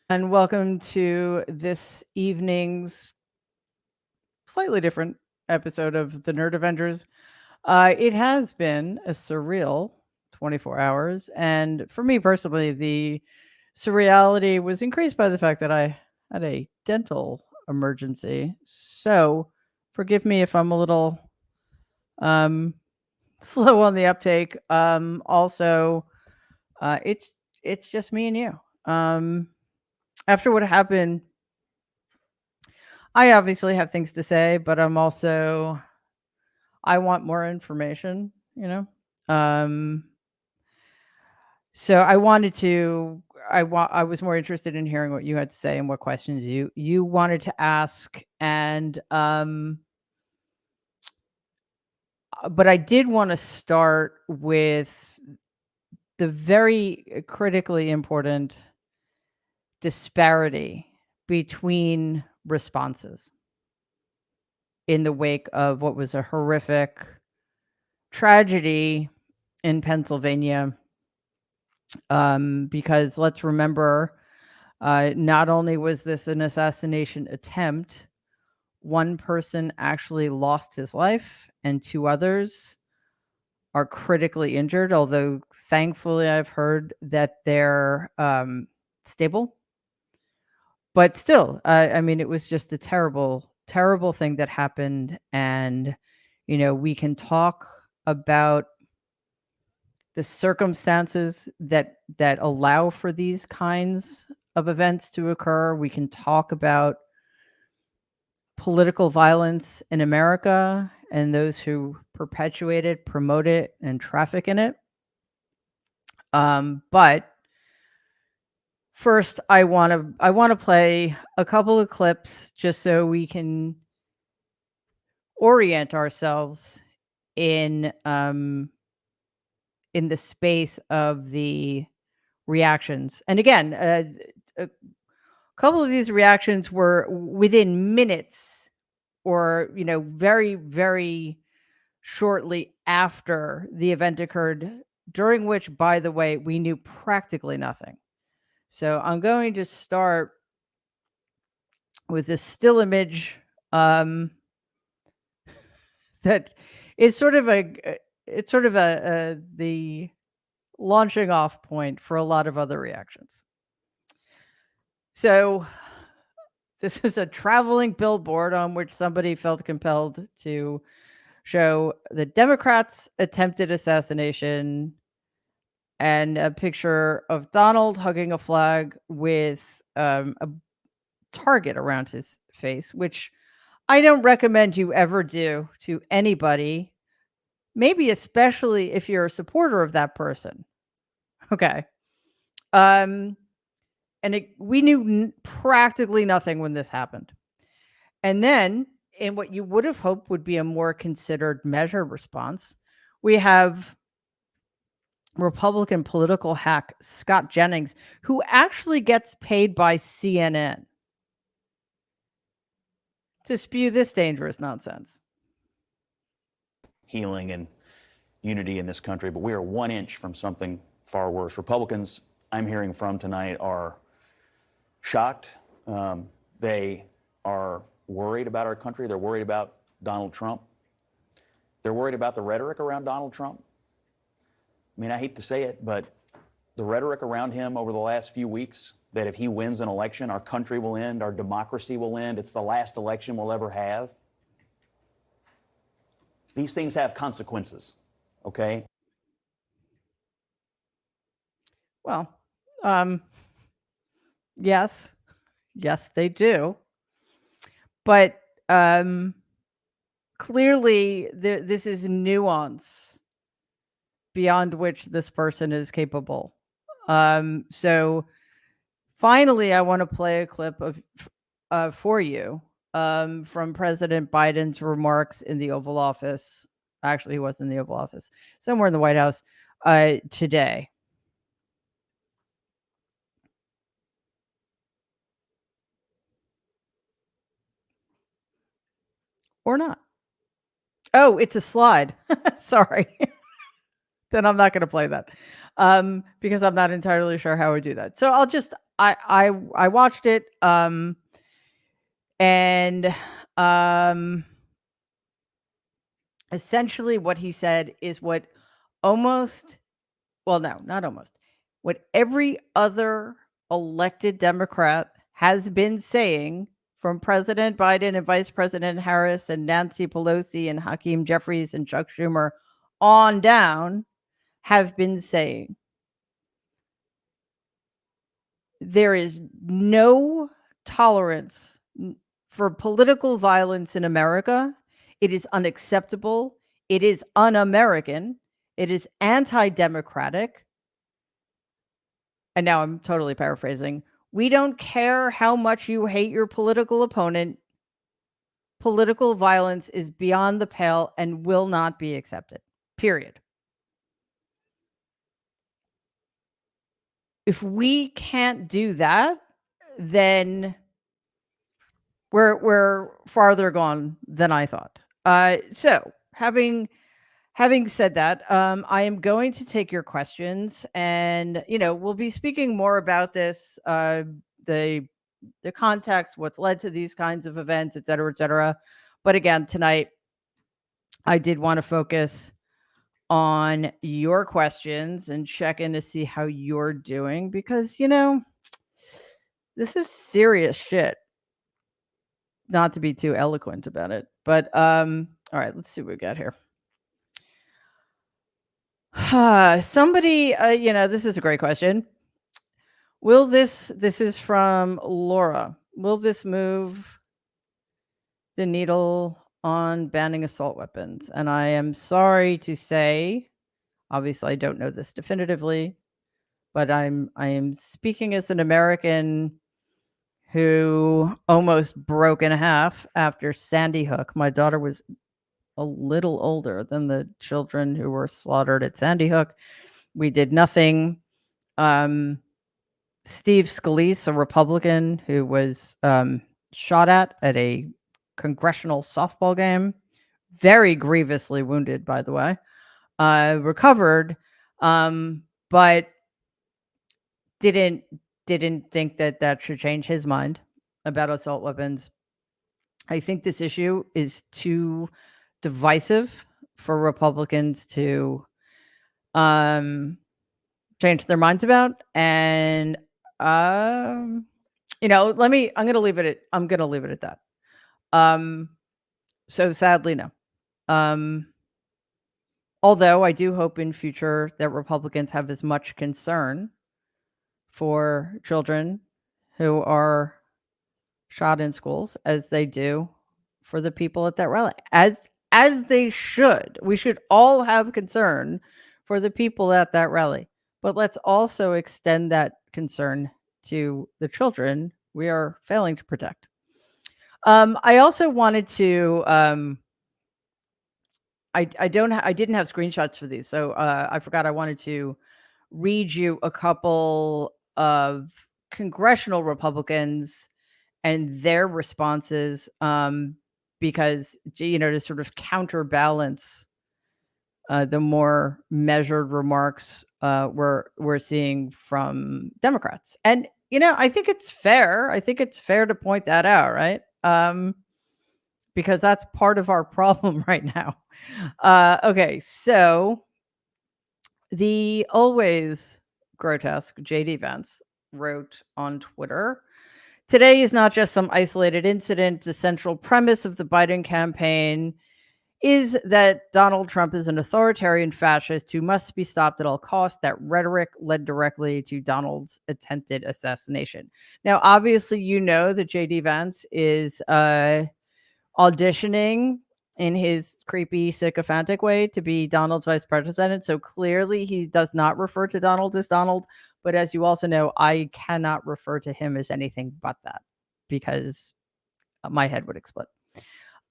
And welcome to this evening's slightly different episode of the Nerd Avengers. It has been a surreal 24 hours. And for me personally, the surreality was increased by the fact that I had a dental emergency. So forgive me if I'm a little um, slow on the uptake. Also, it's just me and you. After what happened, I obviously have things to say, but I want more information, you know? Um, so I was more interested in hearing what you had to say and what questions you wanted to ask. And but I did want to start with the very critically important disparity between responses in the wake of what was a horrific tragedy in Pennsylvania. Because let's remember, not only was this an assassination attempt, one person actually lost his life and two others are critically injured, although thankfully I've heard that they're stable. But still, I mean, it was just a terrible, terrible thing that happened. And, we can talk about the circumstances that allow for these kinds of events to occur. We can talk about political violence in America and those who perpetuate it, promote it, and traffic in it. But first, I want to play a couple of clips just so we can orient ourselves in the space of the reactions. And again, a couple of these reactions were within minutes or, very, very shortly after the event occurred, during which, by the way, we knew practically nothing. So I'm going to start with this still image that is sort of the launching off point for a lot of other reactions. So this is a traveling billboard on which somebody felt compelled to show the Democrats' attempted assassination and a picture of Donald hugging a flag with a target around his face, which I don't recommend you ever do to anybody, maybe especially if you're a supporter of that person. Okay. And we knew practically nothing when this happened. And then, in what you would have hoped would be a more considered measured response, we have Republican political hack Scott Jennings, who actually gets paid by CNN to spew this dangerous nonsense. Healing and unity in this country, but we are 1 inch from something far worse. Republicans I'm hearing from tonight are shocked. They are worried about our country. They're worried about Donald Trump. They're worried about the rhetoric around Donald Trump. I mean, I hate to say it, but the rhetoric around him over the last few weeks, that if he wins an election, our country will end, our democracy will end, it's the last election we'll ever have. These things have consequences, okay? Well, yes, they do. But clearly, this is nuance beyond which this person is capable. So finally, I want to play a clip for you from President Biden's remarks in the Oval Office. Actually, he was in the Oval Office, somewhere in the White House today. Or not. Oh, it's a slide. Sorry. Then I'm not going to play that because I'm not entirely sure how I do that. So I watched it, and essentially what he said is what almost, well, no, not almost, what every other elected Democrat has been saying, from President Biden and Vice President Harris and Nancy Pelosi and Hakeem Jeffries and Chuck Schumer on down, have been saying. There is no tolerance for political violence in America. It is unacceptable. It is un-American. It is anti-democratic. And now I'm totally paraphrasing. We don't care how much you hate your political opponent. Political violence is beyond the pale and will not be accepted. Period. If we can't do that, then we're farther gone than I thought. So having said that, I am going to take your questions, and we'll be speaking more about this, the context, what's led to these kinds of events, et cetera, et cetera. But again, tonight, I did want to focus on your questions and check in to see how you're doing, because this is serious shit. Not to be too eloquent about it, but all right, let's see what we got here. Somebody, this is a great question. This is from Laura. Will this move the needle on banning assault weapons? And I am sorry to say, obviously I don't know this definitively, but I am speaking as an American who almost broke in half after Sandy Hook. My daughter was a little older than the children who were slaughtered at Sandy Hook. We did nothing. Steve Scalise, a Republican who was shot at a congressional softball game, very grievously wounded, by the way, recovered, but didn't think that should change his mind about assault weapons. I think this issue is too divisive for Republicans to change their minds about. And I'm going to leave it at that. So sadly, no. Although I do hope in future that Republicans have as much concern for children who are shot in schools as they do for the people at that rally, as they should. We should all have concern for the people at that rally, but let's also extend that concern to the children we are failing to protect. I also wanted to, I didn't have screenshots for these, so I forgot. I wanted to read you a couple of congressional Republicans and their responses, because to sort of counterbalance the more measured remarks we're seeing from Democrats. And I think it's fair. I think it's fair to point that out, right? Because that's part of our problem right now. Okay, so the always grotesque JD Vance wrote on Twitter, "Today is not just some isolated incident. The central premise of the Biden campaign is that Donald Trump is an authoritarian fascist who must be stopped at all costs. That rhetoric led directly to Donald's attempted assassination." Now, obviously, that JD Vance is auditioning in his creepy, sycophantic way to be Donald's vice president. So clearly he does not refer to Donald as Donald. But as you also know, I cannot refer to him as anything but that, because my head would explode.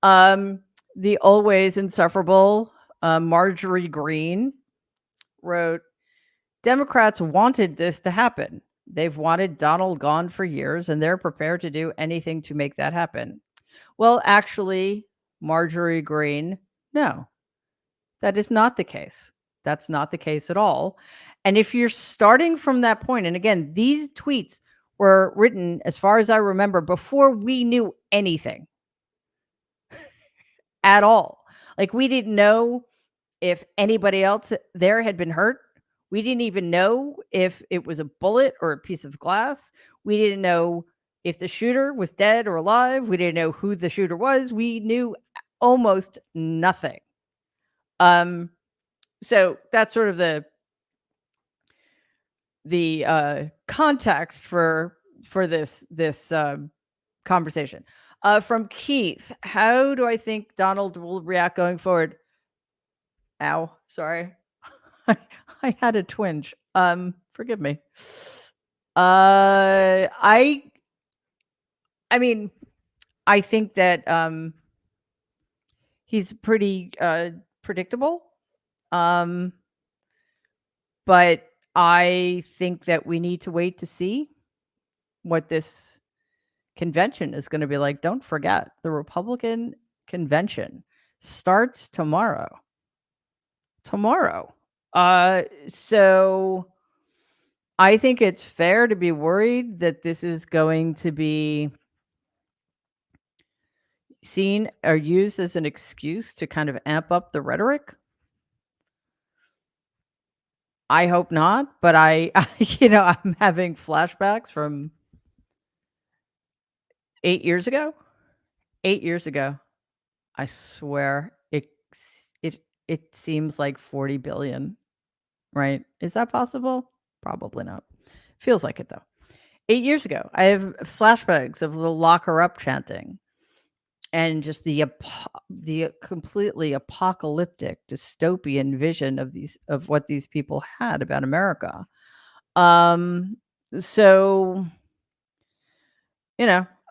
The always insufferable Marjorie Green wrote, "Democrats wanted this to happen. They've wanted Donald gone for years, and they're prepared to do anything to make that happen." Well, actually, Marjorie Green, no, that is not the case. That's not the case at all. And if you're starting from that point, and again, these tweets were written, as far as I remember, before we knew anything at all. Like, we didn't know if anybody else there had been hurt. We didn't even know if it was a bullet or a piece of glass. We didn't know if the shooter was dead or alive. We didn't know who the shooter was. We knew almost nothing. So that's sort of the context for this conversation. From Keith, how do I think Donald will react going forward? Ow, sorry. I had a twinge. Forgive me. I mean, I think that he's pretty predictable. But I think that we need to wait to see what this convention is going to be like. Don't forget, the Republican convention starts tomorrow. So I think it's fair to be worried that this is going to be seen or used as an excuse to kind of amp up the rhetoric. I hope not, but I'm having flashbacks from 8 years ago. 8 years ago. I swear it seems like 40 billion, right? Is that possible? Probably not. Feels like it though. 8 years ago, I have flashbacks of the lock her up chanting and just the completely apocalyptic dystopian vision of what these people had about America. So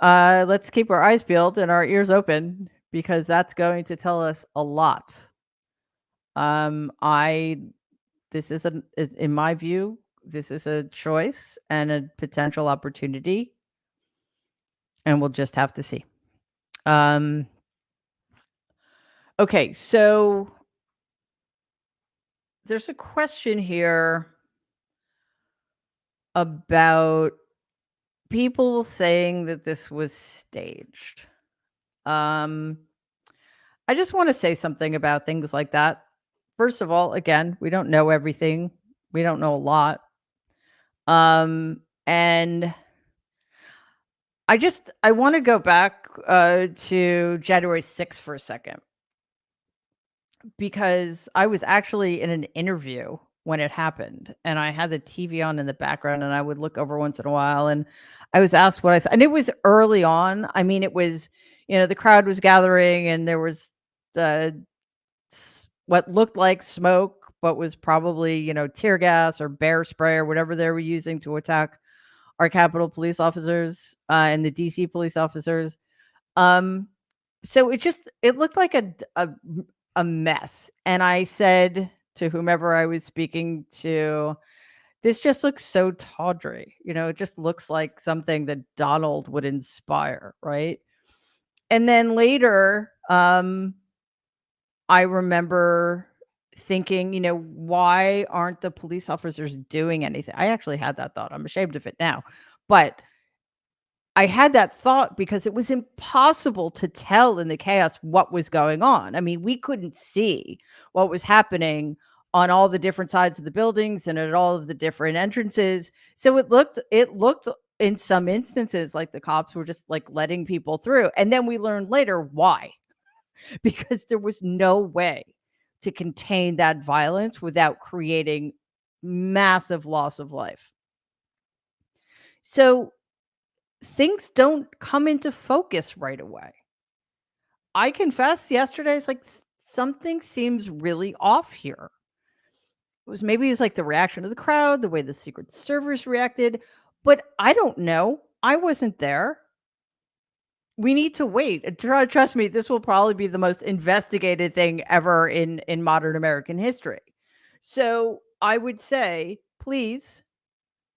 let's keep our eyes peeled and our ears open because that's going to tell us a lot. This is in my view, this is a choice and a potential opportunity, and we'll just have to see. Okay, so there's a question here about people saying that this was staged. I just want to say something about things like that. First of all, again, we don't know everything. We don't know a lot. And I want to go back to January 6th for a second, because I was actually in an interview when it happened, and I had the TV on in the background, and I would look over once in a while, and I was asked what I thought. And it was early on. I mean, it was, the crowd was gathering, and there was what looked like smoke, but was probably, tear gas or bear spray or whatever they were using to attack our Capitol police officers and the DC police officers. So it looked like a mess. And I said to whomever I was speaking to, this just looks so tawdry. It just looks like something that Donald would inspire, right? And then later, I remember thinking, why aren't the police officers doing anything? I actually had that thought. I'm ashamed of it now. But I had that thought because it was impossible to tell in the chaos what was going on. I mean, we couldn't see what was happening on all the different sides of the buildings and at all of the different entrances. So it looked in some instances like the cops were just like letting people through. And then we learned later why. Because there was no way to contain that violence without creating massive loss of life. So things don't come into focus right away. I confess yesterday, it's like something seems really off here. Maybe it's like the reaction of the crowd, the way the Secret Service reacted, but I don't know. I wasn't there. We need to wait. Trust me, this will probably be the most investigated thing ever in modern American history. So I would say, please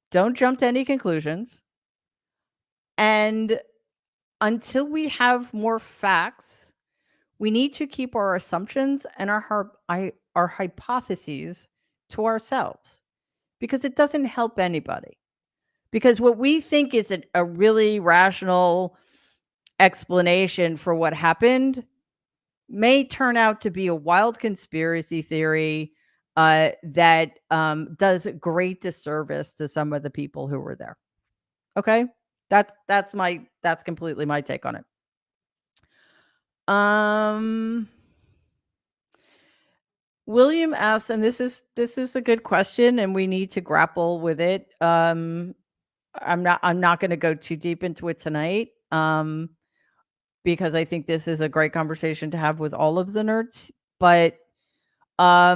don't jump to any conclusions. And until we have more facts, we need to keep our assumptions and our hypotheses to ourselves, because it doesn't help anybody. Because what we think is a really rational explanation for what happened may turn out to be a wild conspiracy theory that does great disservice to some of the people who were there. Okay, that's completely my take on it. William asks, and this is a good question, and we need to grapple with it. I'm not going to go too deep into it tonight. Because I think this is a great conversation to have with all of the nerds. But how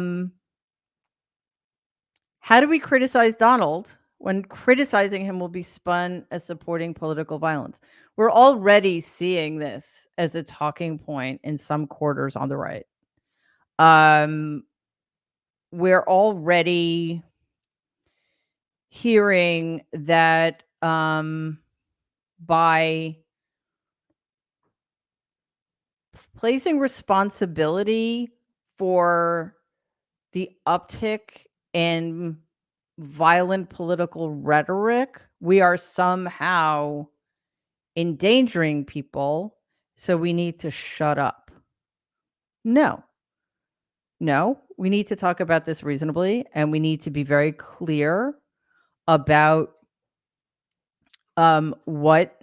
do we criticize Donald when criticizing him will be spun as supporting political violence? We're already seeing this as a talking point in some quarters on the right. We're already hearing that by placing responsibility for the uptick in violent political rhetoric, we are somehow endangering people, so we need to shut up. No, we need to talk about this reasonably, and we need to be very clear about what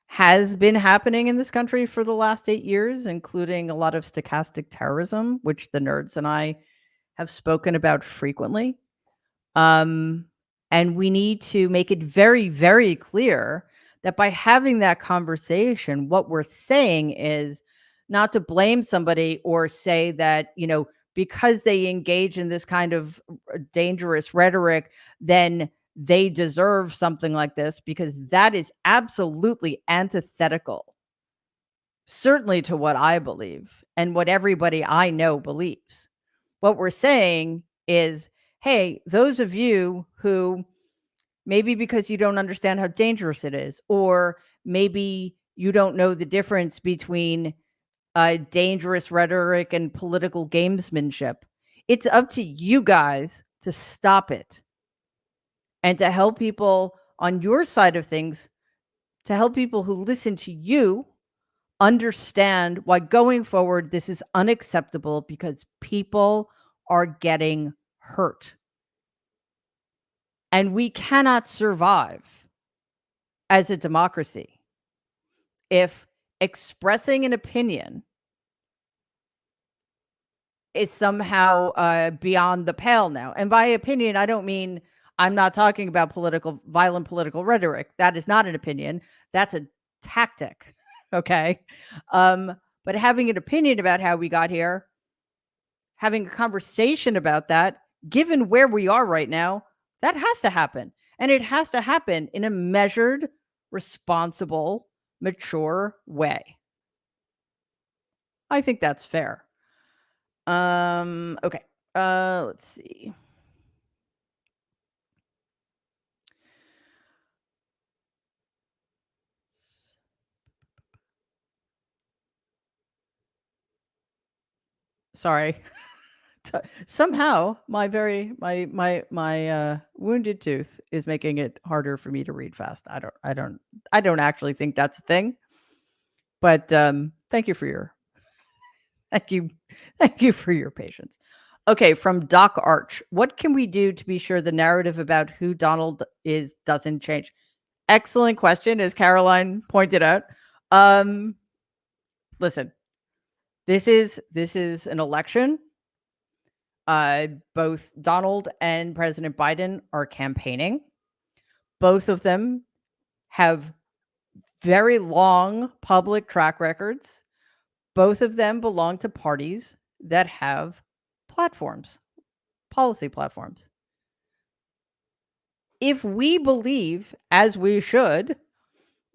has been happening in this country for the last 8 years, including a lot of stochastic terrorism, which the nerds and I have spoken about frequently. And we need to make it very, very clear that by having that conversation, what we're saying is not to blame somebody or say that, because they engage in this kind of dangerous rhetoric, then they deserve something like this, because that is absolutely antithetical, certainly to what I believe and what everybody I know believes. What we're saying is, hey, those of you who maybe because you don't understand how dangerous it is, or maybe you don't know the difference between dangerous rhetoric and political gamesmanship, it's up to you guys to stop it and to help people on your side of things, to help people who listen to you understand why going forward this is unacceptable, because people are getting hurt. And we cannot survive as a democracy if expressing an opinion is somehow beyond the pale now. And by opinion, I don't mean, I'm not talking about violent political rhetoric. That is not an opinion. That's a tactic. Okay. But having an opinion about how we got here, having a conversation about that, given where we are right now, that has to happen. And it has to happen in a measured, responsible, mature way. I think that's fair. Okay. Let's see. Sorry. Somehow my wounded tooth is making it harder for me to read fast. I don't actually think that's a thing. But thank you for your patience. Okay, from Doc Arch. What can we do to be sure the narrative about who Donald is doesn't change? Excellent question, as Caroline pointed out. Listen, this is an election. Both Donald and President Biden are campaigning. Both of them have very long public track records. Both of them belong to parties that have platforms, policy platforms. If we believe, as we should,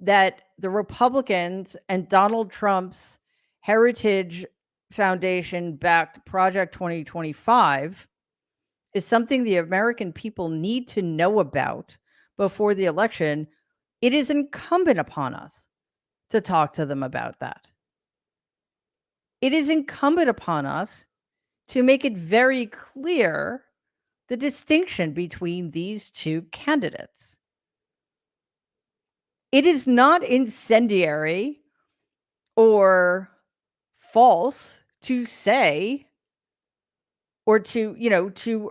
that the Republicans and Donald Trump's Heritage Foundation backed Project 2025 is something the American people need to know about before the election, it is incumbent upon us to talk to them about that. It is incumbent upon us to make it very clear the distinction between these two candidates. it is not incendiary or false to say or to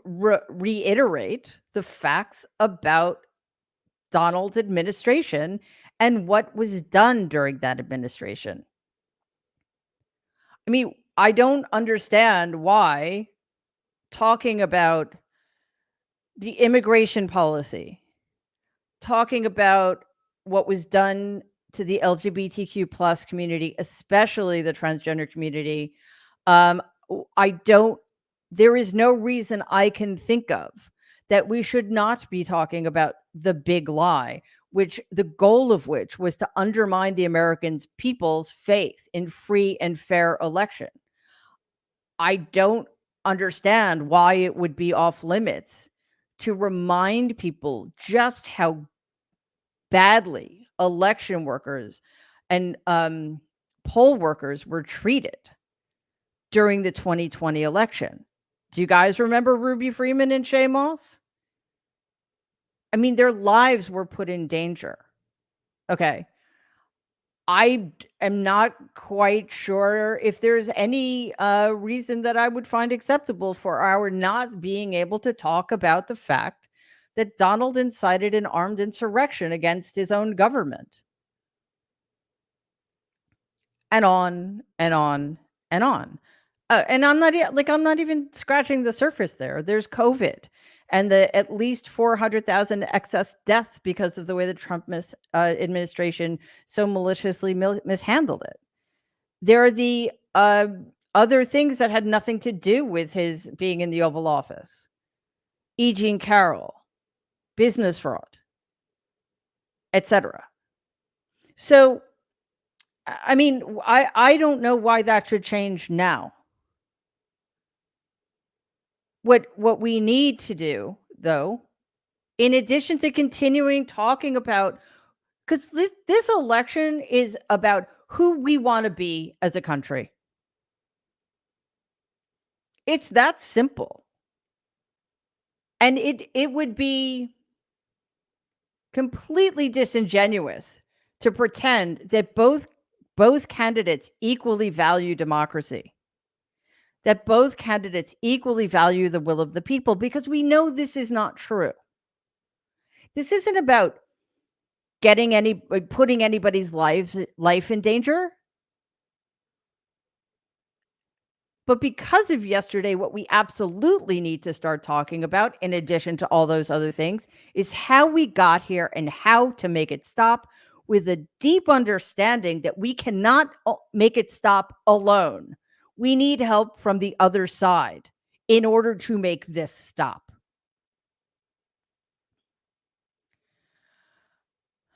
reiterate the facts about Donald's administration and what was done during that administration. I mean, I don't understand why talking about the immigration policy, talking about what was done to the LGBTQ plus community, especially the transgender community, there is no reason I can think of that we should not be talking about the big lie, which the goal of which was to undermine the American people's faith in free and fair election. I don't understand why it would be off limits to remind people just how badly election workers and poll workers were treated during the 2020 election. Do you guys remember Ruby Freeman and Shay Moss? I mean, their lives were put in danger. Okay. I am not quite sure if there's any reason that I would find acceptable for our not being able to talk about the fact that Donald incited an armed insurrection against his own government. And on and on and on. And I'm not even scratching the surface there. There's COVID and the at least 400,000 excess deaths because of the way the Trump administration so maliciously mishandled it. There are the other things that had nothing to do with his being in the Oval Office. E. Jean Carroll, business fraud, etc. So, I mean, I don't know why that should change now. What we need to do, though, in addition to continuing talking about, because this election is about who we want to be as a country. It's that simple. And it would be completely disingenuous to pretend that both candidates equally value democracy, that both candidates equally value the will of the people, because we know this is not true. This isn't about putting anybody's life in danger. But because of yesterday, what we absolutely need to start talking about, in addition to all those other things, is how we got here and how to make it stop, with a deep understanding that we cannot make it stop alone. We need help from the other side in order to make this stop.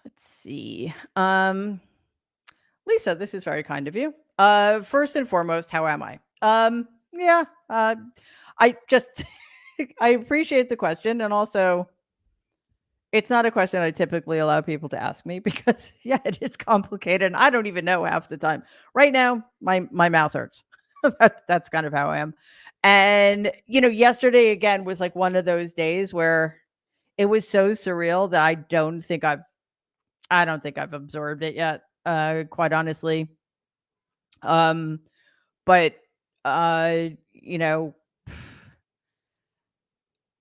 Let's see. Lisa, this is very kind of you. First and foremost, how am I? Yeah, I just I appreciate the question, and also it's not a question I typically allow people to ask me because yeah, it is complicated and I don't even know half the time. Right now, my mouth hurts. That's kind of how I am. And yesterday again was like one of those days where it was so surreal that I don't think I've absorbed it yet, quite honestly. But you know,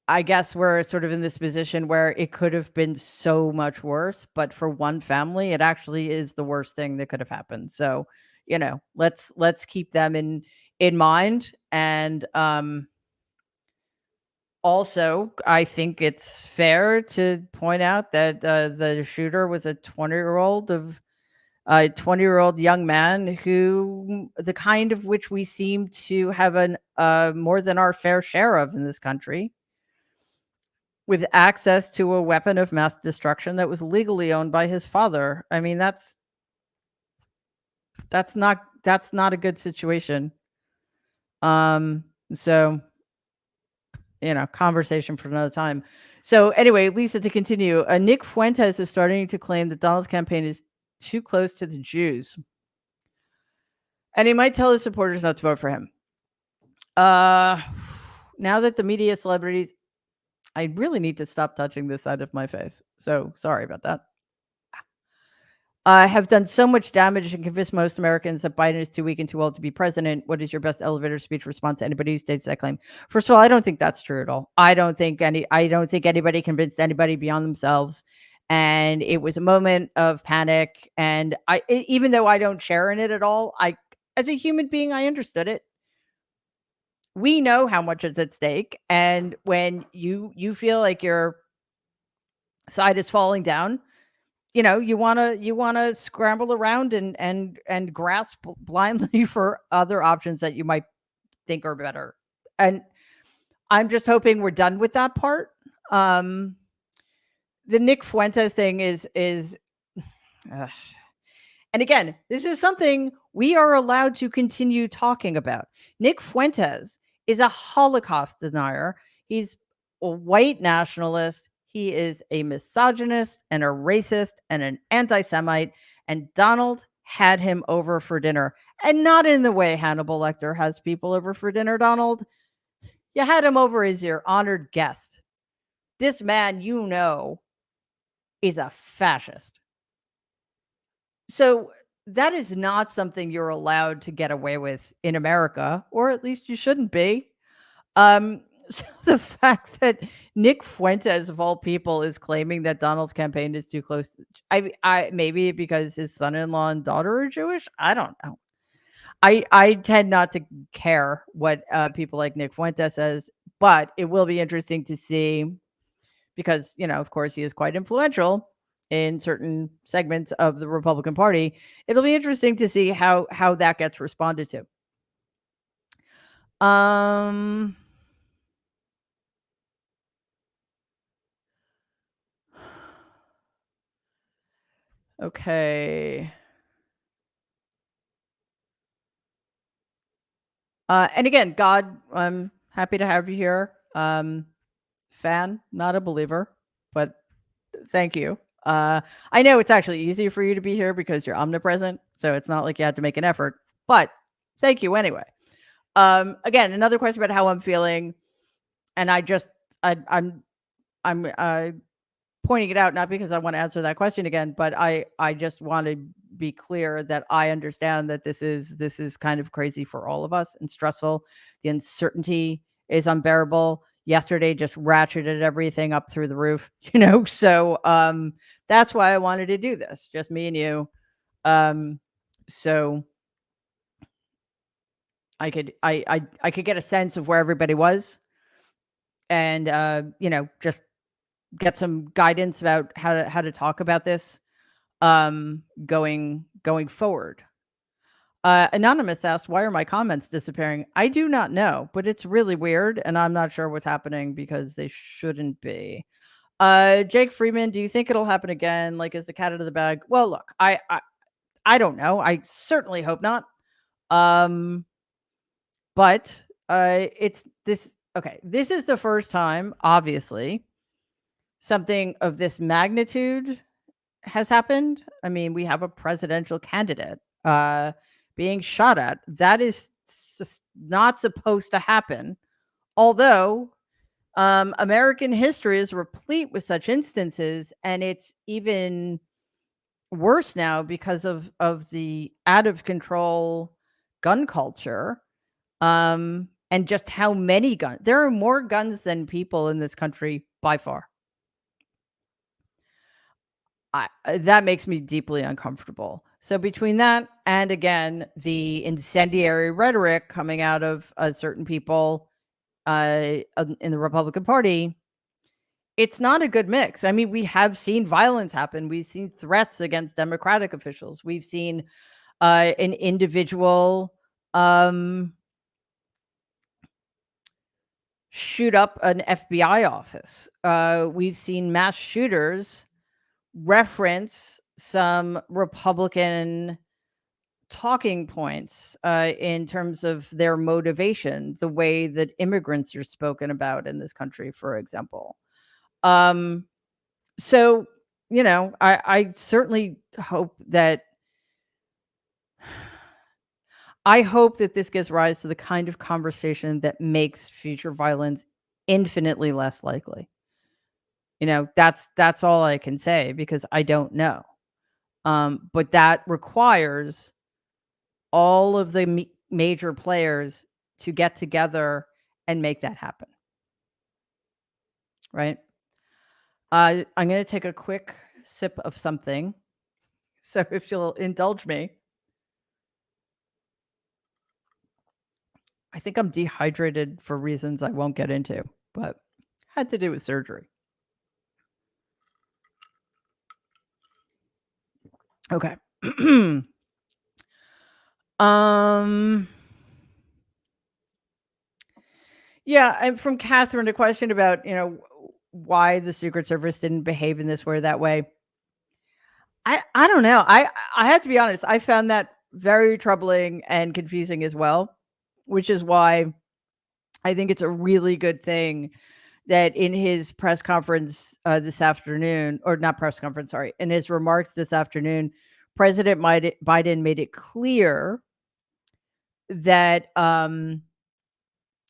I guess we're sort of in this position where it could have been so much worse, but for one family, it actually is the worst thing that could have happened. So, let's keep them in mind. And also, I think it's fair to point out that the shooter was a 20-year-old young man who the kind of which we seem to have an more than our fair share of in this country, with access to a weapon of mass destruction that was legally owned by his father. I mean, that's not a good situation. So, conversation for another time. So anyway, Lisa, to continue, Nick Fuentes is starting to claim that Donald's campaign is too close to the Jews, and he might tell his supporters not to vote for him. Now that the media celebrities, I really need to stop touching this side of my face. So sorry about that. have done so much damage and convinced most Americans that Biden is too weak and too old to be president. What is your best elevator speech response to anybody who states that claim? First of all, I don't think that's true at all. I don't think anybody convinced anybody beyond themselves. And it was a moment of panic. And even though I don't share in it at all, as a human being, I understood it. We know how much is at stake. And when you feel like your side is falling down, you want to scramble around and grasp blindly for other options that you might think are better. And I'm just hoping we're done with that part. The Nick Fuentes thing is and again, this is something we are allowed to continue talking about. Nick Fuentes is a Holocaust denier. He's a white nationalist. He is a misogynist and a racist and an anti-Semite. And Donald had him over for dinner. And not in the way Hannibal Lecter has people over for dinner, Donald. You had him over as your honored guest. This man, is a fascist. So that is not something you're allowed to get away with in America, or at least you shouldn't be. So the fact that Nick Fuentes, of all people, is claiming that Donald's campaign is too close, I maybe because his son-in-law and daughter are Jewish. I don't know. I tend not to care what people like Nick Fuentes says, but it will be interesting to see because, of course, he is quite influential in certain segments of the Republican Party. It'll be interesting to see how that gets responded to. Okay. And again, God, I'm happy to have you here. Fan, not a believer, but thank you. I know it's actually easy for you to be here because you're omnipresent, so it's not like you had to make an effort, but thank you anyway. Again, another question about how I'm feeling, and I'm pointing it out not because I want to answer that question again, but I just want to be clear that I understand that this is kind of crazy for all of us and stressful. The uncertainty is unbearable. Yesterday just ratcheted everything up through the roof, So that's why I wanted to do this, just me and you. So I could get a sense of where everybody was and just get some guidance about how to talk about this going forward. Anonymous asked, why are my comments disappearing? I do not know, but it's really weird, and I'm not sure what's happening because they shouldn't be. Jake Freeman, do you think it'll happen again? Like, is the cat out of the bag? Well, look, I don't know. I certainly hope not. But it's this. Okay, this is the first time, obviously, something of this magnitude has happened. I mean, we have a presidential candidate being shot at. That is just not supposed to happen. Although American history is replete with such instances, and it's even worse now because of the out of control gun culture, and just how many guns. There are more guns than people in this country by far. That makes me deeply uncomfortable. So between that and again, the incendiary rhetoric coming out of certain people in the Republican Party, it's not a good mix. I mean, we have seen violence happen. We've seen threats against Democratic officials. We've seen an individual shoot up an FBI office. We've seen mass shooters reference some Republican talking points in terms of their motivation, the way that immigrants are spoken about in this country, for example. So, I certainly hope that this gives rise to the kind of conversation that makes future violence infinitely less likely. That's all I can say because I don't know. But that requires all of the major players to get together and make that happen. Right? I'm going to take a quick sip of something. So if you'll indulge me. I think I'm dehydrated for reasons I won't get into, but had to do with surgery. Okay. Yeah, and from Catherine, a question about, why the Secret Service didn't behave in this way or that way. I don't know. I have to be honest, I found that very troubling and confusing as well, which is why I think it's a really good thing that in his press conference this afternoon, or not press conference, sorry, in his remarks this afternoon, President Biden made it clear that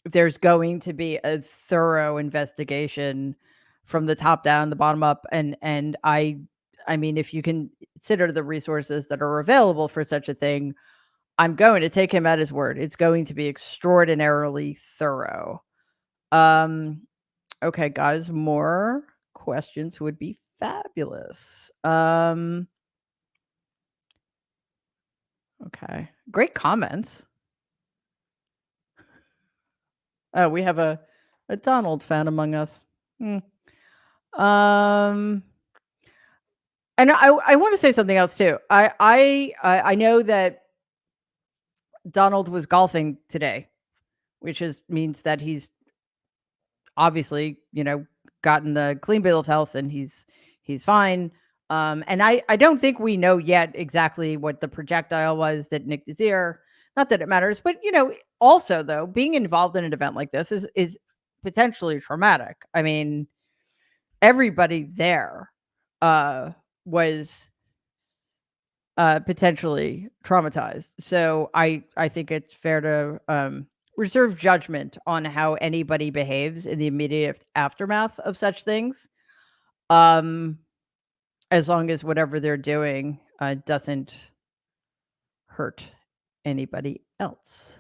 there's going to be a thorough investigation from the top down, the bottom up, and I mean, if you can consider the resources that are available for such a thing, I'm going to take him at his word. It's going to be extraordinarily thorough. Okay, guys, more questions would be fabulous. Okay. Great comments. Oh, we have a Donald fan among us. And I want to say something else too. I know that Donald was golfing today, which means that he's obviously, gotten the clean bill of health and he's fine. And I don't think we know yet exactly what the projectile was that nicked his ear. Not that it matters, but also though, being involved in an event like this is potentially traumatic. I mean, everybody there was potentially traumatized. So I think it's fair to reserve judgment on how anybody behaves in the immediate aftermath of such things. As long as whatever they're doing doesn't hurt anybody else.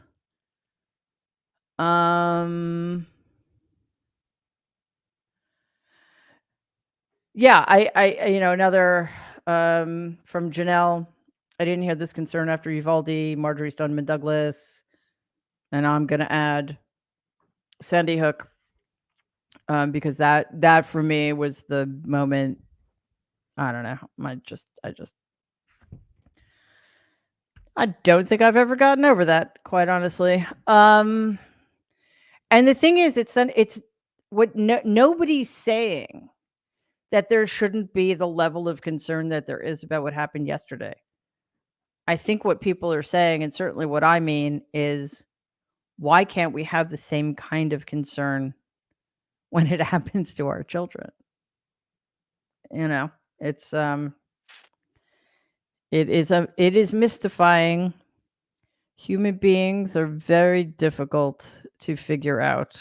Yeah, I another from Janelle. I didn't hear this concern after Uvalde, Marjorie Stoneman Douglas, and I'm going to add Sandy Hook, because that for me was the moment. I don't know. I don't think I've ever gotten over that, quite honestly. And the thing is, it's what nobody's saying that there shouldn't be the level of concern that there is about what happened yesterday. I think what people are saying, and certainly what I mean, is why can't we have the same kind of concern when it happens to our children? It's it is mystifying. Human beings are very difficult to figure out.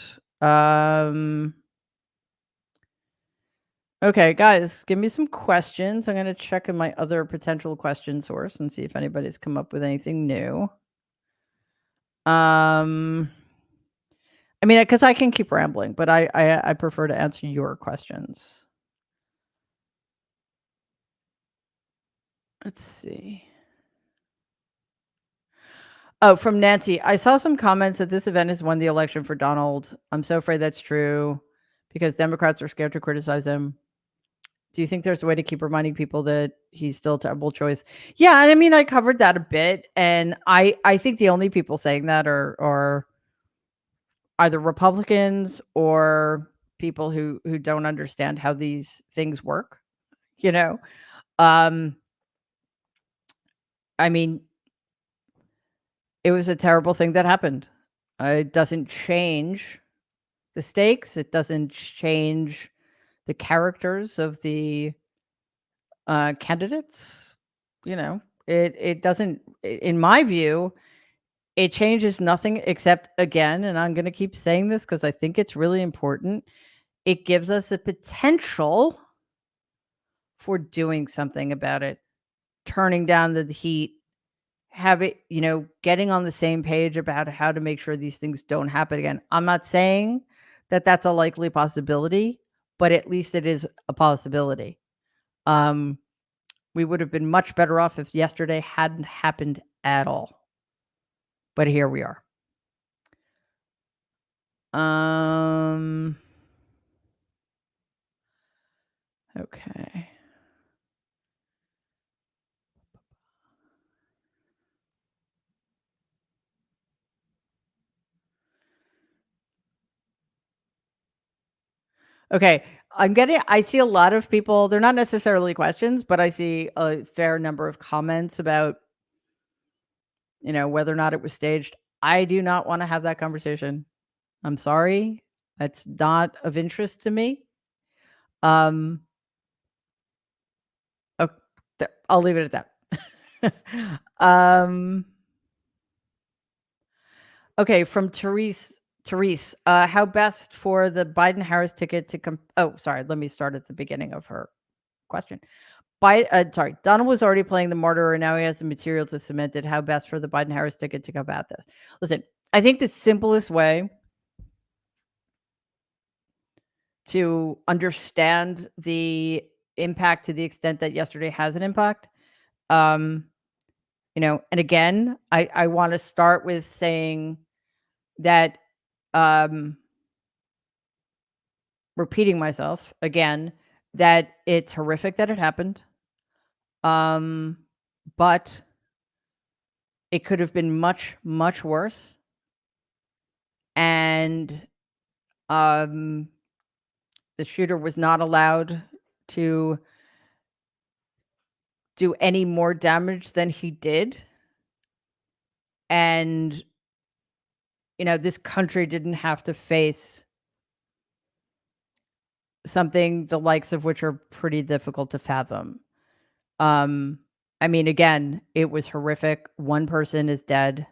Okay, guys, give me some questions. I'm going to check in my other potential question source and see if anybody's come up with anything new. I mean, because I can keep rambling, but I prefer to answer your questions. Let's see. Oh, from Nancy. I saw some comments that this event has won the election for Donald. I'm so afraid that's true because Democrats are scared to criticize him. Do you think there's a way to keep reminding people that he's still a terrible choice? Yeah, I mean, I covered that a bit, and I think the only people saying that are either Republicans or people who don't understand how these things work. I mean, it was a terrible thing that happened. It doesn't change the stakes. It doesn't change the characters of the candidates. It doesn't, in my view, it changes nothing except, again, and I'm going to keep saying this because I think it's really important, it gives us a potential for doing something about it. turning down the heat, getting on the same page about how to make sure these things don't happen again. I'm not saying that that's a likely possibility, but at least it is a possibility. We would have been much better off if yesterday hadn't happened at all. But here we are. Okay. Okay. I see a lot of people, they're not necessarily questions, but I see a fair number of comments about, whether or not it was staged. I do not want to have that conversation. I'm sorry. That's not of interest to me. Oh, I'll leave it at that. Okay, from Therese. How best for the Biden-Harris ticket to come? Oh, sorry. Let me start at the beginning of her question. Donald was already playing the martyr, and now he has the material to cement it. How best for the Biden-Harris ticket to combat this? Listen, I think the simplest way to understand the impact, to the extent that yesterday has an impact, and again, I want to start with saying that, repeating myself again, that it's horrific that it happened. But it could have been much, much worse. And the shooter was not allowed to do any more damage than he did. And, this country didn't have to face something the likes of which are pretty difficult to fathom. Again, it was horrific. One person is dead,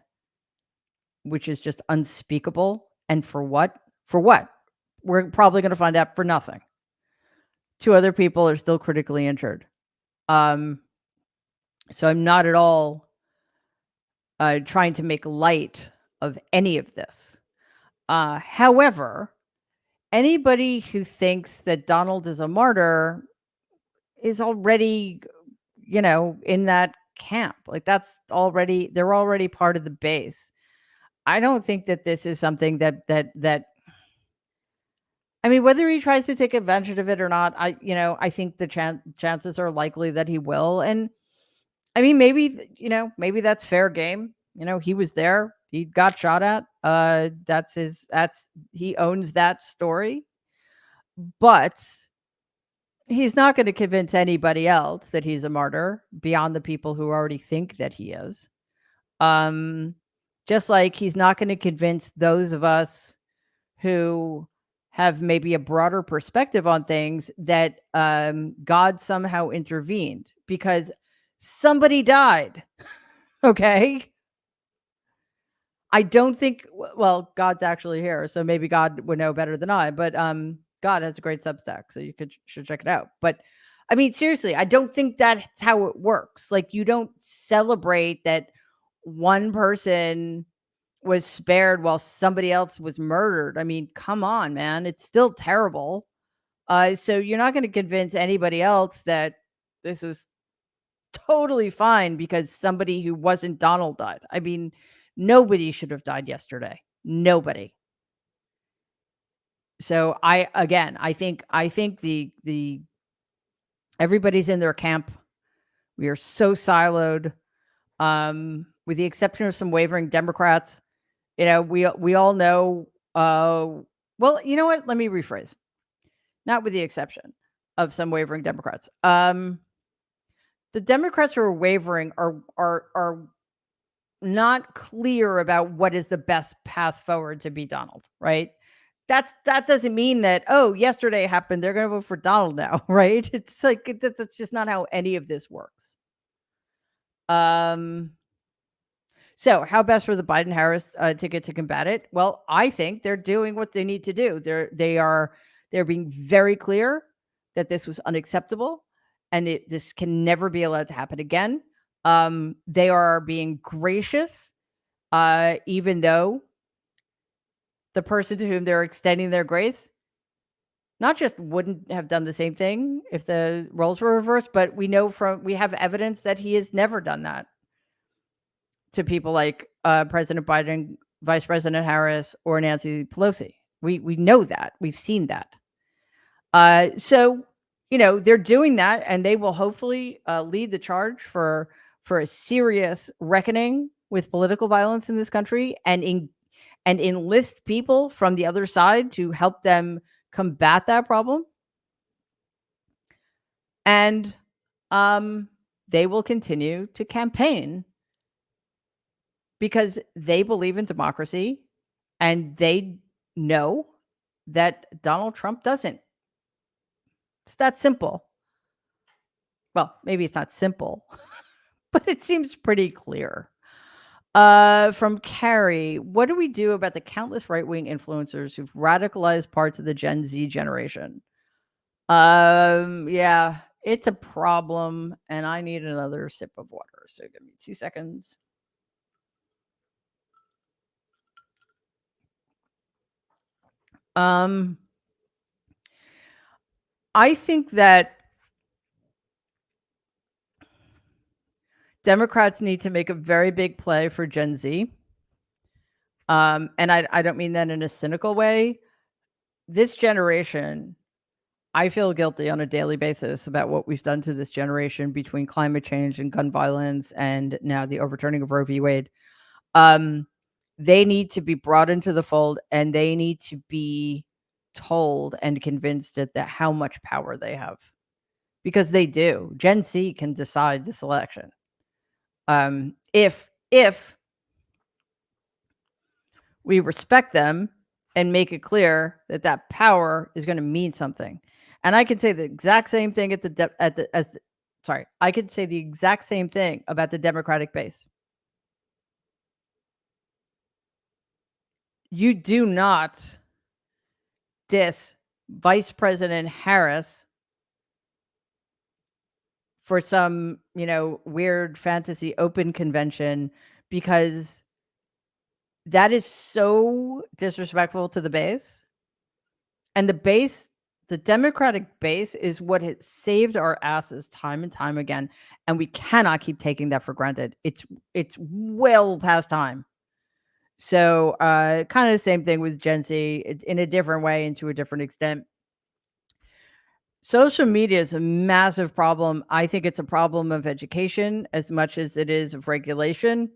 which is just unspeakable. And for what? For what? We're probably going to find out for nothing. 2 other people are still critically injured. So I'm not at all trying to make light of any of this. However, anybody who thinks that Donald is a martyr is already, in that camp. Like they're already part of the base. I don't think that this is something that whether he tries to take advantage of it or not, I think the chances are likely that he will. And maybe, maybe that's fair game. He was there. He got shot at. He owns that story. But he's not going to convince anybody else that he's a martyr beyond the people who already think that he is. Just like he's not going to convince those of us who have maybe a broader perspective on things that God somehow intervened because somebody died. Okay. I don't think, well, God's actually here, so maybe God would know better than I, but God has a great Substack, so you should check it out. But seriously, I don't think that's how it works. Like, you don't celebrate that one person was spared while somebody else was murdered. Come on, man. It's still terrible. So you're not going to convince anybody else that this is totally fine because somebody who wasn't Donald died. Nobody should have died yesterday. Nobody. So I think the everybody's in their camp. We are so siloed. With the exception of some wavering Democrats, we all know. Well, you know what? Let me rephrase. Not with the exception of some wavering Democrats. The Democrats who are wavering are not clear about what is the best path forward to be Donald, right? That doesn't mean that, oh, yesterday happened, they're going to vote for Donald now, right? It's like that's just not how any of this works. So how best for the Biden-Harris ticket to combat it? Well, I think they're doing what they need to do. They're being very clear that this was unacceptable, and this can never be allowed to happen again. They are being gracious, even though the person to whom they're extending their grace not just wouldn't have done the same thing if the roles were reversed, but we have evidence that he has never done that to people like President Biden, Vice President Harris, or Nancy Pelosi. We know that. We've seen that. So, they're doing that, and they will hopefully lead the charge for a serious reckoning with political violence in this country, and enlist people from the other side to help them combat that problem. And they will continue to campaign because they believe in democracy, and they know that Donald Trump doesn't. It's that simple. Well, maybe it's not simple, but it seems pretty clear. From Carrie, what do we do about the countless right-wing influencers who've radicalized parts of the Gen Z generation? Yeah, it's a problem, and I need another sip of water. So give me 2 seconds. I think that Democrats need to make a very big play for Gen Z. And I don't mean that in a cynical way. This generation, I feel guilty on a daily basis about what we've done to this generation between climate change and gun violence and now the overturning of Roe v. Wade. They need to be brought into the fold, and they need to be told and convinced that how much power they have, because they do. Gen Z can decide this election. If we respect them and make it clear that that power is going to mean something. And I could say the exact same thing I could say the exact same thing about the Democratic base. You do not diss Vice President Harris for some, weird fantasy open convention, because that is so disrespectful to the base. And the Democratic base is what has saved our asses time and time again. And we cannot keep taking that for granted. It's well past time. So kind of the same thing with Gen Z. It's in a different way and to a different extent. Social media is a massive problem. I think it's a problem of education as much as it is of regulation.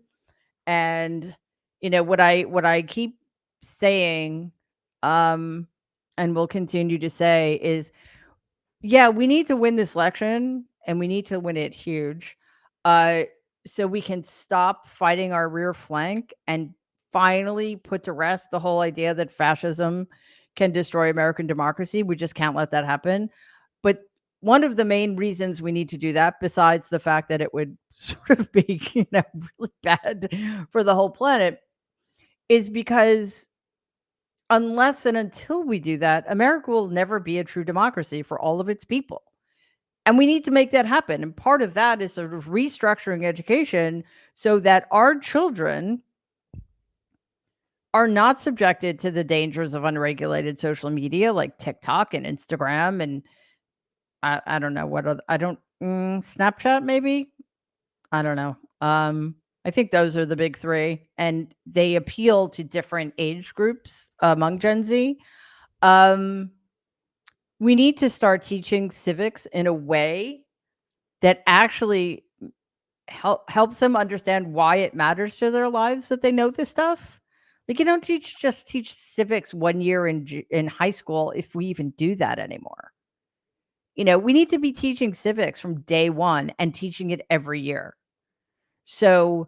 And what I keep saying, and will continue to say, is, yeah, we need to win this election, and we need to win it huge, so we can stop fighting our rear flank and finally put to rest the whole idea that fascism can destroy American democracy. We just can't let that happen. But one of the main reasons we need to do that, besides the fact that it would sort of be, really bad for the whole planet, is because unless and until we do that, America will never be a true democracy for all of its people. And we need to make that happen. And part of that is sort of restructuring education so that our children are not subjected to the dangers of unregulated social media like TikTok and Instagram and I don't know what other, Snapchat maybe. I don't know. I think those are the big three, and they appeal to different age groups among Gen Z. We need to start teaching civics in a way that actually helps them understand why it matters to their lives that they know this stuff. Like, you don't just teach civics 1 year in high school, if we even do that anymore. We need to be teaching civics from day one and teaching it every year. So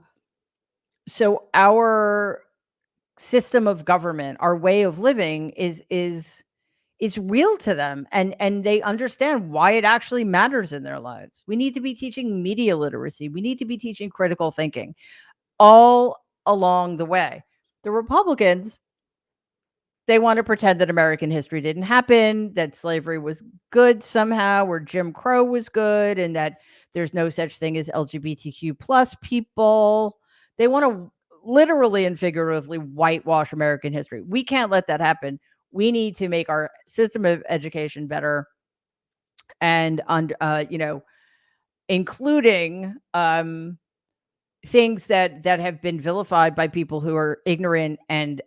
our system of government, our way of living is real to them, and they understand why it actually matters in their lives. We need to be teaching media literacy. We need to be teaching critical thinking all along the way. The Republicans They want to pretend that American history didn't happen, that slavery was good somehow, or Jim Crow was good, and that there's no such thing as LGBTQ plus people. They want to literally and figuratively whitewash American history. We can't let that happen. We need to make our system of education better, and including things that have been vilified by people who are ignorant and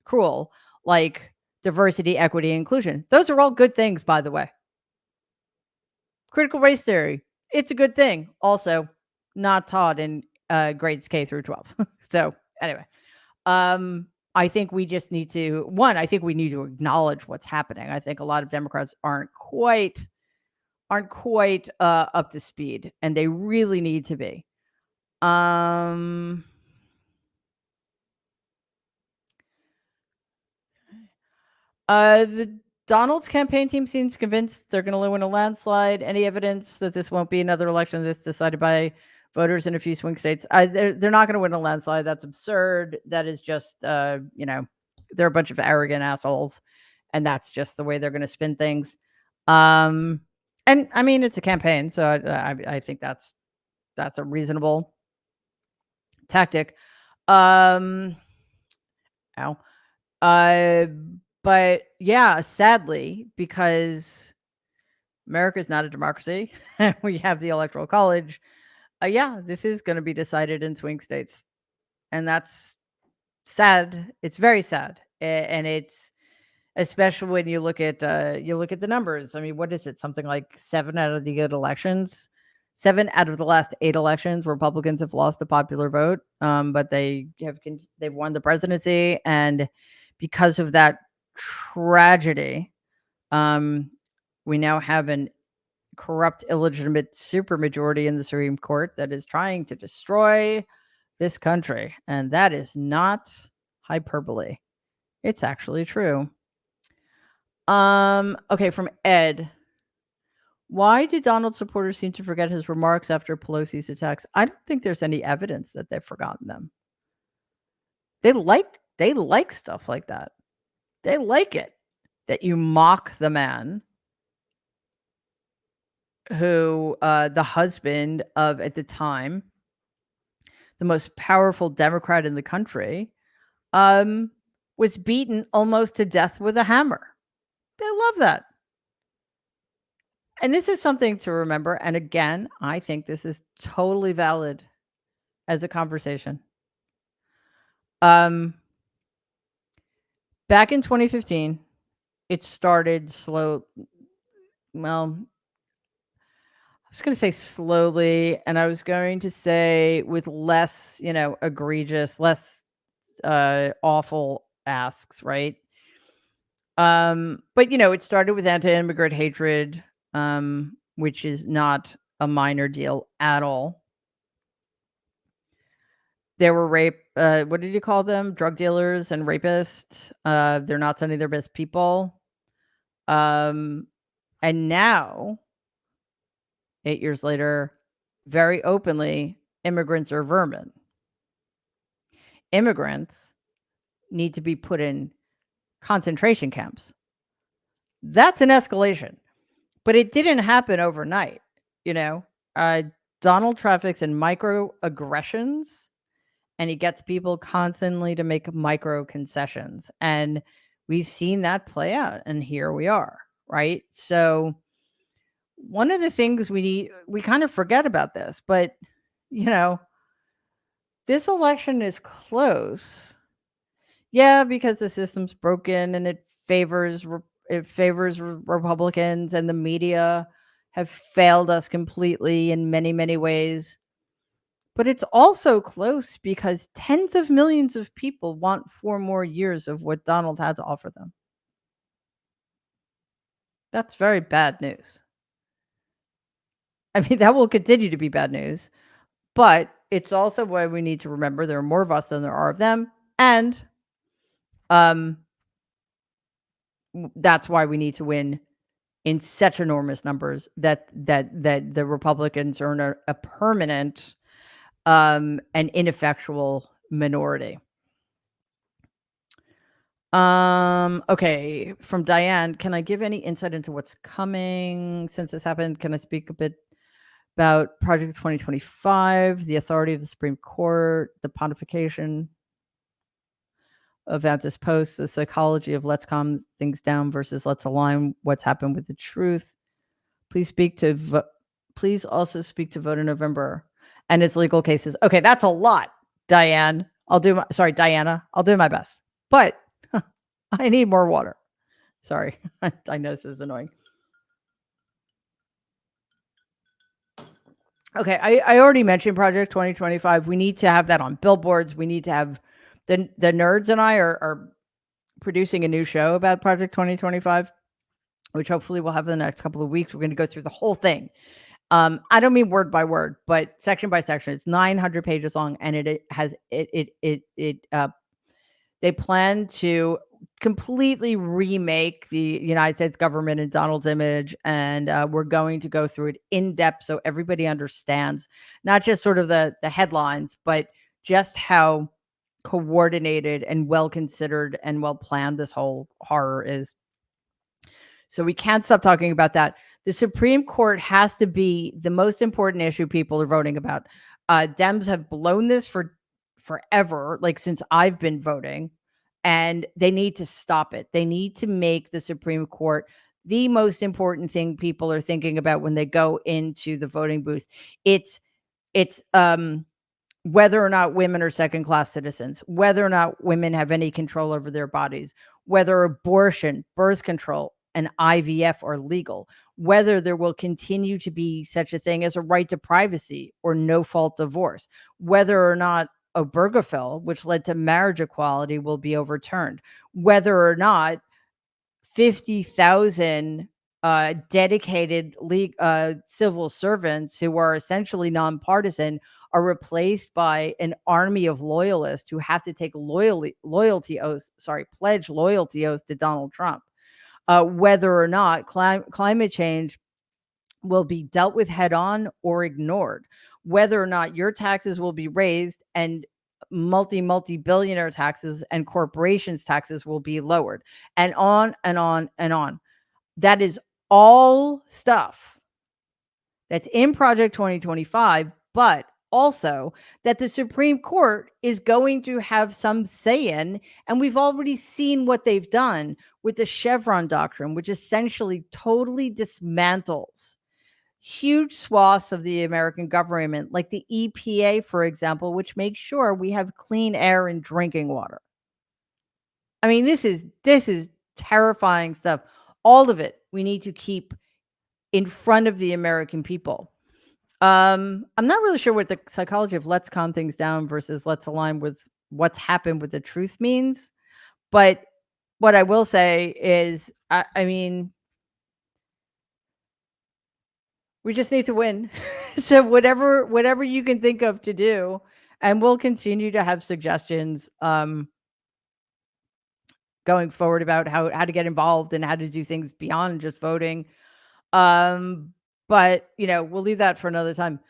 cruel, like diversity, equity, inclusion. Those are all good things, by the way. Critical race theory, it's a good thing. Also, not taught in grades K through 12. So anyway, I think we just need to I think we need to acknowledge what's happening. I think a lot of Democrats aren't quite up to speed, and they really need to be. The Donald's campaign team seems convinced they're going to win a landslide. Any evidence that this won't be another election that's decided by voters in a few swing states? They're not going to win a landslide. That's absurd. That is just, they're a bunch of arrogant assholes, and that's just the way they're going to spin things. And I mean, it's a campaign, so I think that's a reasonable tactic. Ow. But yeah, sadly, because America is not a democracy, we have the Electoral College. Yeah, this is going to be decided in swing states, and that's sad. It's very sad, and it's especially when you look at the numbers. I mean, what is it? Something like 7 out of the good elections. 7 out of the last 8 elections, Republicans have lost the popular vote, but they've won the presidency, and because of that tragedy, we now have an corrupt, illegitimate supermajority in the Supreme Court that is trying to destroy this country, and that is not hyperbole. It's actually true. Okay, from Ed. Why do Donald supporters seem to forget his remarks after Pelosi's attacks? I don't think there's any evidence that they've forgotten them. They like stuff like that. They like it that you mock the man who, the husband of, at the time, the most powerful Democrat in the country, was beaten almost to death with a hammer. They love that. And this is something to remember. And again, I think this is totally valid as a conversation. Back in 2015, it started slow. Well, I was going to say slowly, and I was going to say with less, egregious, less awful asks, right? But it started with anti-immigrant hatred, which is not a minor deal at all. There were what did you call them? Drug dealers and rapists. They're not sending their best people. And now, 8 years later, very openly, immigrants are vermin. Immigrants need to be put in concentration camps. That's an escalation, but it didn't happen overnight. Donald traffics in microaggressions, and he gets people constantly to make micro concessions, and we've seen that play out, and here we are, right? So one of the things we kind of forget about this, but this election is close. Yeah, because the system's broken and it favors Republicans, and the media have failed us completely in many, many ways. But it's also close because tens of millions of people want 4 more years of what Donald had to offer them. That's very bad news. I mean, that will continue to be bad news, but it's also why we need to remember there are more of us than there are of them, and that's why we need to win in such enormous numbers that the Republicans are in a permanent and ineffectual minority. Okay, from Diane, can I give any insight into what's coming since this happened? Can I speak a bit about Project 2025, the authority of the Supreme Court, the pontification of Vance's posts, the psychology of let's calm things down versus let's align what's happened with the truth? Please also speak to vote in November and its legal cases. Okay, that's a lot, Diana. I'll do my best. But I need more water. Sorry. I know this is annoying. Okay, I already mentioned Project 2025. We need to have that on billboards. We need to have the nerds and I are producing a new show about Project 2025, which hopefully we'll have in the next couple of weeks. We're going to go through the whole thing. I don't mean word by word, but section by section. It's 900 pages long, and they plan to completely remake the United States government in Donald's image, and we're going to go through it in depth so everybody understands not just sort of the headlines, but just how coordinated and well considered and well planned this whole horror is. So we can't stop talking about that. The Supreme Court has to be the most important issue people are voting about. Dems have blown this for forever, like since I've been voting, and they need to stop it. They need to make the Supreme Court the most important thing people are thinking about when they go into the voting booth. It's whether or not women are second-class citizens, whether or not women have any control over their bodies, whether abortion, birth control, and IVF are legal, whether there will continue to be such a thing as a right to privacy or no-fault divorce, whether or not Obergefell, which led to marriage equality, will be overturned, whether or not 50,000 dedicated civil servants who are essentially nonpartisan are replaced by an army of loyalists who have to take pledge loyalty oaths to Donald Trump. Whether or not climate change will be dealt with head on or ignored, whether or not your taxes will be raised and multi-billionaire taxes and corporations taxes will be lowered, and on and on and on. That is all stuff that's in Project 2025, but also that the Supreme Court is going to have some say in, and we've already seen what they've done with the Chevron doctrine, which essentially totally dismantles huge swaths of the American government, like the EPA, for example, which makes sure we have clean air and drinking water. I mean, this is terrifying stuff. All of it we need to keep in front of the American people. I'm not really sure what the psychology of let's calm things down versus let's align with what's happened with the truth means. But what I will say is, I mean, we just need to win. So whatever you can think of to do, and we'll continue to have suggestions going forward about how to get involved and how to do things beyond just voting. But we'll leave that for another time.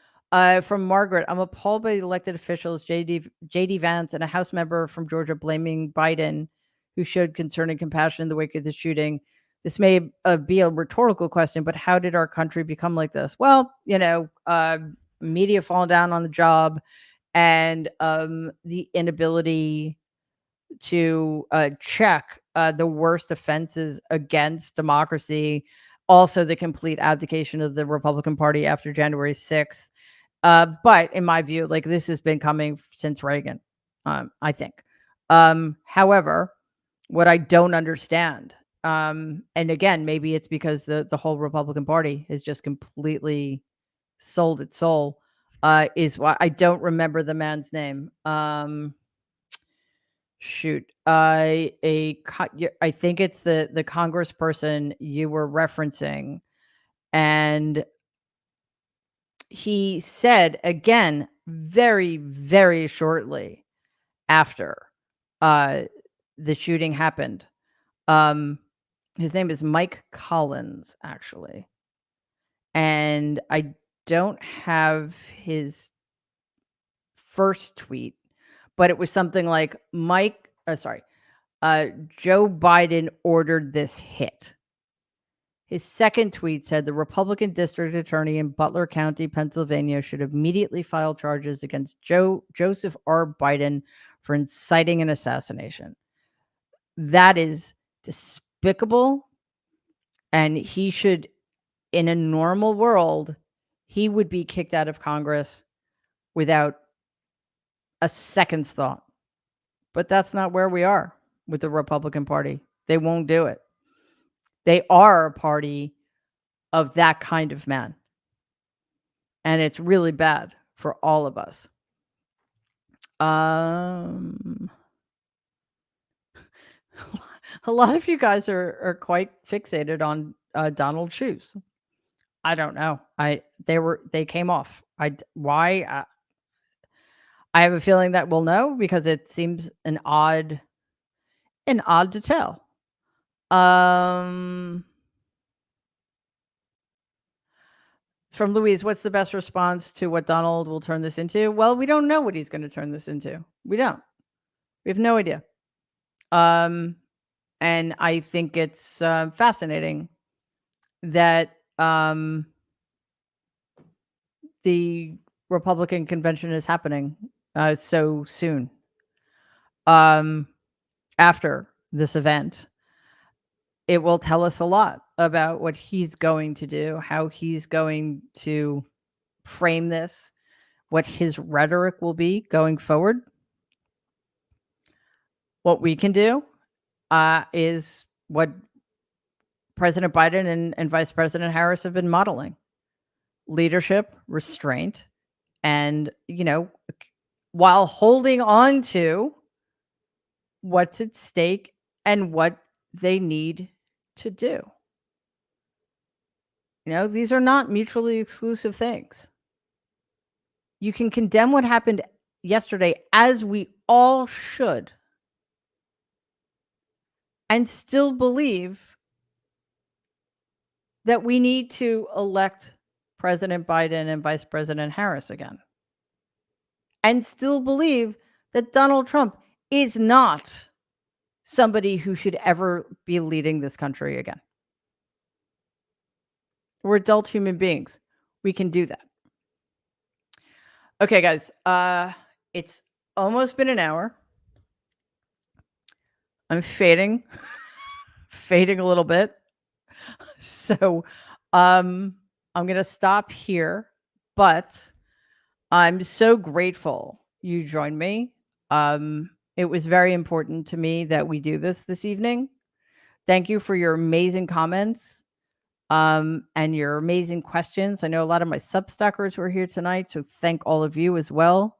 From Margaret, I'm appalled by the elected officials, JD Vance and a House member from Georgia blaming Biden, who showed concern and compassion in the wake of the shooting. This may be a rhetorical question, but how did our country become like this? Well, media falling down on the job, and the inability to check the worst offenses against democracy. Also, the complete abdication of the Republican Party after January 6th. But in my view, like, this has been coming since Reagan, I think. However, what I don't understand, and again, maybe it's because the whole Republican Party has just completely sold its soul, is why I don't remember the man's name. Shoot, I think it's the congressperson you were referencing, and he said again very, very shortly after the shooting happened. His name is Mike Collins, actually, and I don't have his first tweet, but it was something like Joe Biden ordered this hit. His second tweet said the Republican district attorney in Butler County, Pennsylvania, should immediately file charges against Joseph R. Biden for inciting an assassination. That is despicable. And he should, in a normal world, he would be kicked out of Congress without a second's thought. But that's not where we are with the Republican Party. They won't do it. They are a party of that kind of man. And it's really bad for all of us. A lot of you guys are quite fixated on Donald's shoes. I don't know. They came off. Why? I have a feeling that we'll know because it seems an odd detail. From Louise, what's the best response to what Donald will turn this into? Well, we don't know what he's going to turn this into. We don't. We have no idea. And I think it's fascinating that the Republican convention is happening so soon after this event. It will tell us a lot about what he's going to do, how he's going to frame this, what his rhetoric will be going forward. What we can do is what President Biden and Vice President Harris have been modeling: leadership, restraint, and, while holding on to what's at stake and what they need to do. These are not mutually exclusive things. You can condemn what happened yesterday, as we all should, and still believe that we need to elect President Biden and Vice President Harris again, and still believe that Donald Trump is not somebody who should ever be leading this country again. We're adult human beings. We can do that. Okay, guys. It's almost been an hour. I'm fading a little bit. So I'm going to stop here, but I'm so grateful you joined me. It was very important to me that we do this evening. Thank you for your amazing comments and your amazing questions. I know a lot of my Substackers were here tonight, so thank all of you as well.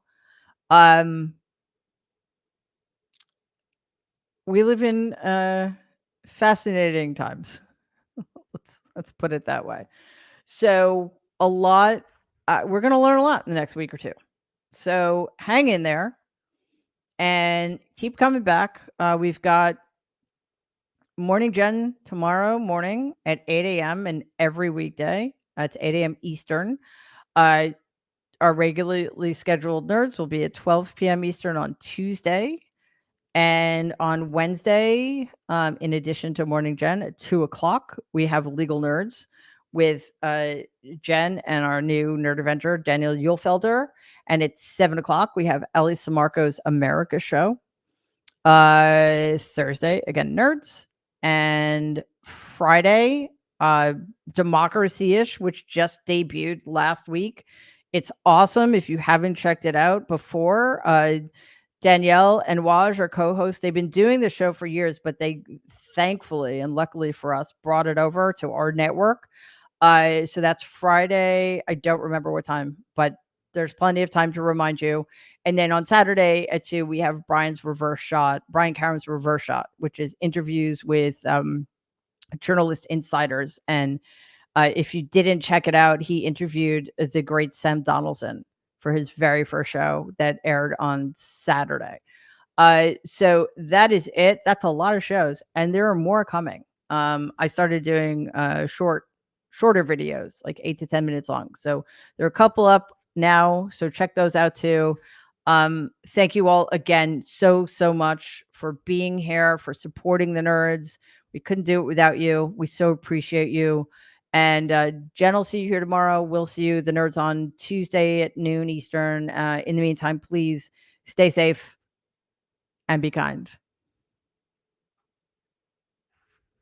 We live in fascinating times. Let's put it that way. So a lot, we're going to learn a lot in the next week or two. So hang in there and keep coming back. We've got Morning Gen tomorrow morning at 8 a.m. and every weekday. It's 8 a.m. Eastern. Our regularly scheduled nerds will be at 12 p.m. Eastern on Tuesday. And on Wednesday, in addition to Morning Gen at 2 o'clock, we have Legal Nerds with Jen and our new Nerd Avenger, Daniel Uhlfelder. And at 7 o'clock, we have Ellie Samarco's America Show. Thursday, again, Nerds. And Friday, Democracy-ish, which just debuted last week. It's awesome. If you haven't checked it out before, Danielle and Waj are co-hosts. They've been doing the show for years, but they thankfully and luckily for us brought it over to our network. So that's Friday. I don't remember what time, but there's plenty of time to remind you. And then on Saturday at 2, we have Brian Karam's Reverse Shot, which is interviews with journalist insiders. And if you didn't check it out, he interviewed the great Sam Donaldson for his very first show that aired on Saturday. So that is it. That's a lot of shows, and there are more coming. I started doing shorter videos, like 8 to 10 minutes long. So there are a couple up now, so check those out too. Thank you all again so much for being here, for supporting the nerds. We couldn't do it without you. We so appreciate you. And Jen will see you here tomorrow. We'll see you, the nerds, on Tuesday at noon Eastern. In the meantime, please stay safe and be kind.